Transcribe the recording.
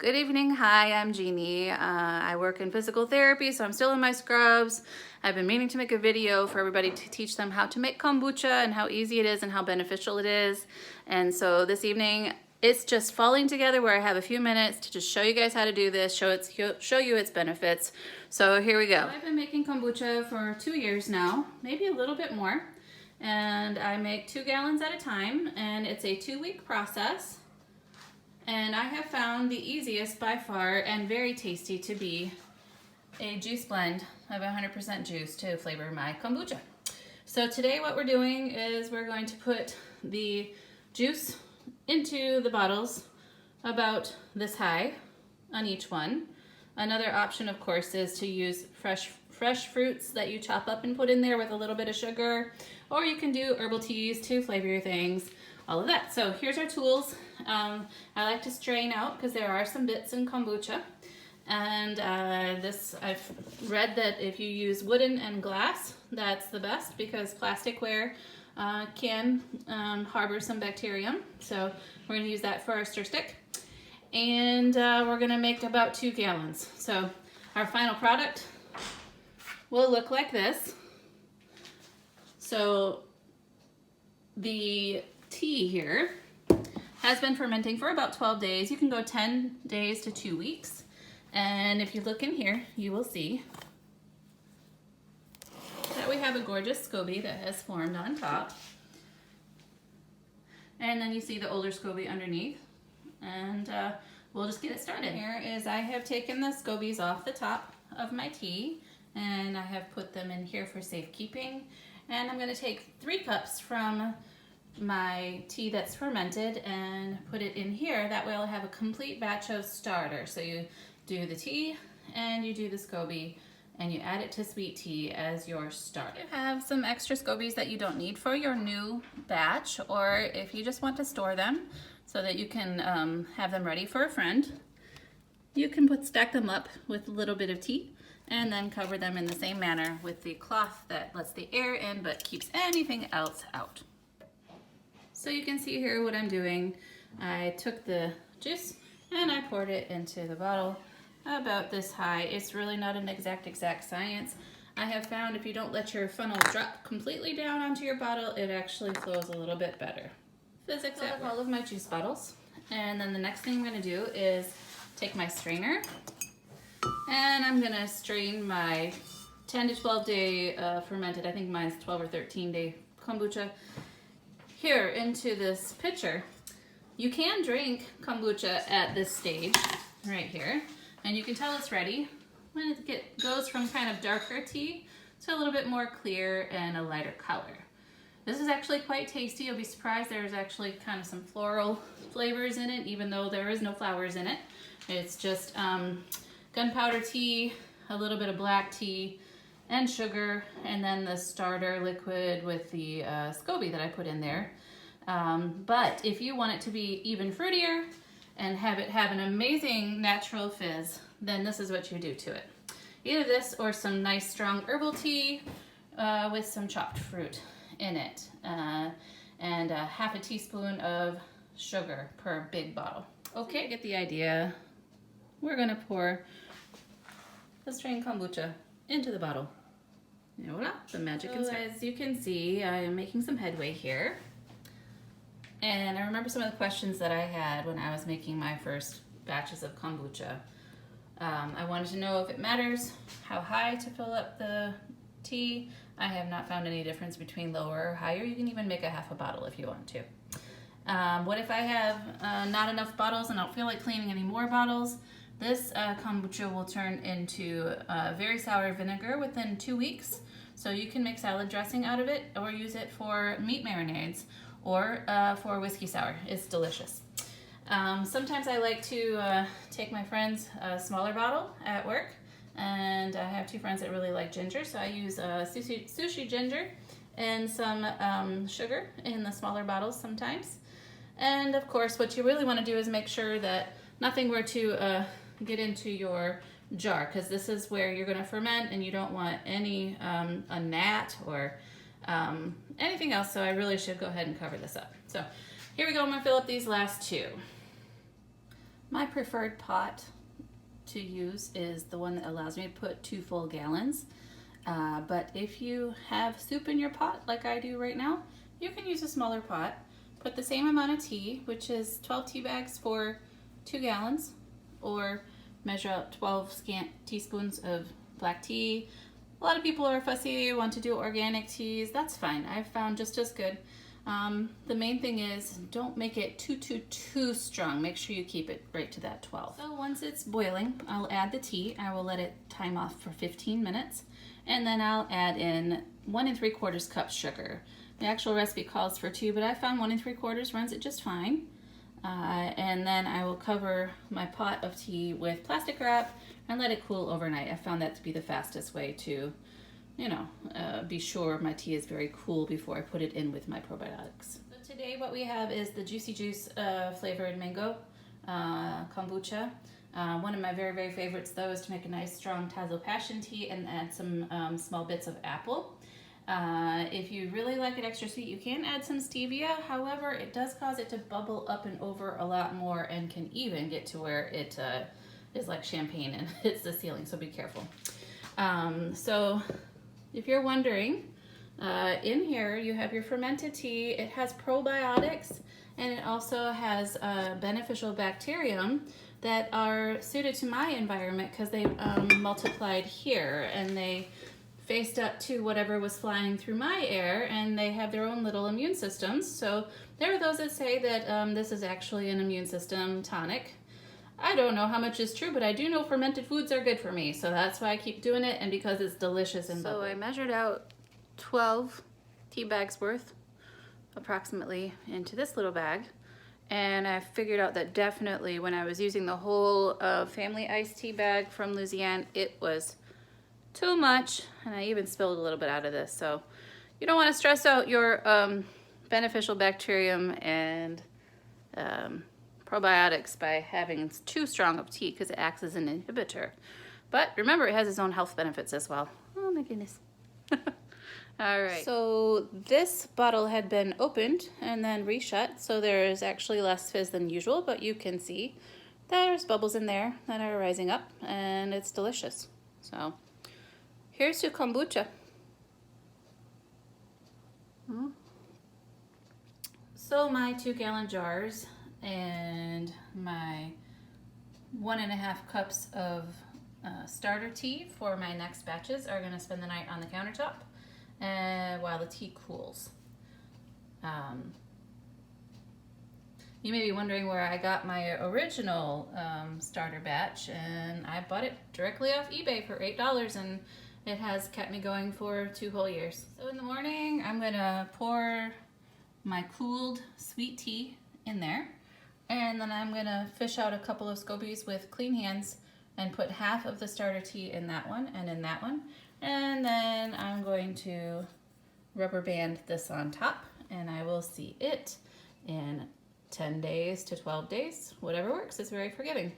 Good evening. Hi, I'm Jeannie. I work in physical therapy, so I'm still in my scrubs. I've been meaning to make a video for everybody to teach them how to make kombucha and how easy it is and how beneficial it is. And so this evening, it's just falling together where I have a few minutes to just show you guys how to do this, show you its benefits. So here we go. I've been making kombucha for 2 years now, maybe a little bit more. And I make 2 gallons at a time, and it's a 2-week process. And I have found the easiest by far and very tasty to be a juice blend of 100% juice to flavor my kombucha. So today what we're doing is we're going to put the juice into the bottles about this high on each one. Another option, of course, is to use fresh fruits that you chop up and put in there with a little bit of sugar, or you can do herbal teas to flavor your things, all of that. So here's our tools. I like to strain out because there are some bits in kombucha, and I've read that if you use wooden and glass, that's the best because plasticware can harbor some bacterium. So we're going to use that for our stir stick, and we're going to make about 2 gallons. So our final product will look like this. So the tea here has been fermenting for about 12 days. You can go 10 days to 2 weeks. And if you look in here, you will see that we have a gorgeous SCOBY that has formed on top. And then you see the older SCOBY underneath. And we'll just get it started. Here is I have taken the SCOBYs off the top of my tea, and I have put them in here for safekeeping. And I'm going to take 3 cups from my tea that's fermented and put it in here. That way I'll have a complete batch of starter. So you do the tea and you do the SCOBY and you add it to sweet tea as your starter. You have some extra SCOBYs that you don't need for your new batch, or if you just want to store them so that you can have them ready for a friend, you can stack them up with a little bit of tea and then cover them in the same manner with the cloth that lets the air in but keeps anything else out. So you can see here what I'm doing. I took the juice and I poured it into the bottle about this high. It's really not an exact science. I have found if you don't let your funnel drop completely down onto your bottle, it actually flows a little bit better. Physics at work. All of my juice bottles. And then the next thing I'm going to do is take my strainer and I'm going to strain my 10 to 12 day fermented, I think mine's 12 or 13 day kombucha, here into this pitcher. You can drink kombucha at this stage right here, and you can tell it's ready when it goes from kind of darker tea to a little bit more clear and a lighter color. This is actually quite tasty. You'll be surprised there's actually kind of some floral flavors in it, even though there is no flowers in it. It's just gunpowder tea, a little bit of black tea, and sugar, and then the starter liquid with the SCOBY that I put in there. But if you want it to be even fruitier and have it have an amazing natural fizz, then this is what you do to it. Either this or some nice strong herbal tea with some chopped fruit in it, and half a teaspoon of sugar per big bottle. Okay, get the idea. We're gonna pour the strained kombucha into the bottle. And voila, the magic inside. As you can see, I am making some headway here. And I remember some of the questions that I had when I was making my first batches of kombucha. I wanted to know if it matters how high to fill up the tea. I have not found any difference between lower or higher. You can even make a half a bottle if you want to. What if I have not enough bottles and I don't feel like cleaning any more bottles? This kombucha will turn into very sour vinegar within 2 weeks. So you can make salad dressing out of it or use it for meat marinades or for whiskey sour. It's delicious. Sometimes I like to take my friend's smaller bottle at work, and I have 2 friends that really like ginger, so I use sushi ginger and some sugar in the smaller bottles sometimes. And of course, what you really want to do is make sure that nothing were to get into your jar, because this is where you're going to ferment and you don't want any a gnat or anything else, so I really should go ahead and cover this up. So here we go. I'm going to fill up these last 2. My preferred pot to use is the one that allows me to put 2 full gallons. But if you have soup in your pot, like I do right now, you can use a smaller pot. Put the same amount of tea, which is 12 tea bags for 2 gallons, or measure out 12 scant teaspoons of black tea. A lot of people are fussy, want to do organic teas. That's fine. I've found just as good. The main thing is don't make it too strong. Make sure you keep it right to that 12. So once it's boiling, I'll add the tea. I will let it time off for 15 minutes. And then I'll add in 1 3/4 cups sugar. The actual recipe calls for 2, but I found 1 3/4 runs it just fine. And then I will cover my pot of tea with plastic wrap and let it cool overnight. I found that to be the fastest way to, be sure my tea is very cool before I put it in with my probiotics. So today what we have is the Juicy Juice flavored mango kombucha. One of my very, very favorites though is to make a nice strong Tazo passion tea and add some small bits of apple. If you really like it extra sweet, you can add some stevia. However, it does cause it to bubble up and over a lot more and can even get to where it is like champagne and hits the ceiling, so be careful. So if you're wondering, in here you have your fermented tea. It has probiotics and it also has beneficial bacterium that are suited to my environment because they multiplied here and they faced up to whatever was flying through my air, and they have their own little immune systems. So there are those that say that this is actually an immune system tonic. I don't know how much is true, but I do know fermented foods are good for me, so that's why I keep doing it, and because it's delicious and bubbly. So I measured out 12 tea bags worth, approximately, into this little bag, and I figured out that definitely when I was using the whole family iced tea bag from Louisiana, it was too much, and I even spilled a little bit out of this. So you don't want to stress out your beneficial bacterium and probiotics by having too strong of tea because it acts as an inhibitor. But remember, it has its own health benefits as well. Oh my goodness. All right. So this bottle had been opened and then reshut, so there's actually less fizz than usual, but you can see there's bubbles in there that are rising up, and it's delicious. So here's your kombucha. So my 2-gallon jars and my 1.5 cups of starter tea for my next batches are going to spend the night on the countertop while the tea cools. You may be wondering where I got my original starter batch, and I bought it directly off eBay for $8, and it has kept me going for 2 whole years. So in the morning, I'm gonna pour my cooled sweet tea in there, and then I'm gonna fish out a couple of scobies with clean hands and put half of the starter tea in that one and in that one. And then I'm going to rubber band this on top, and I will see it in 10 days to 12 days, whatever works. It's very forgiving.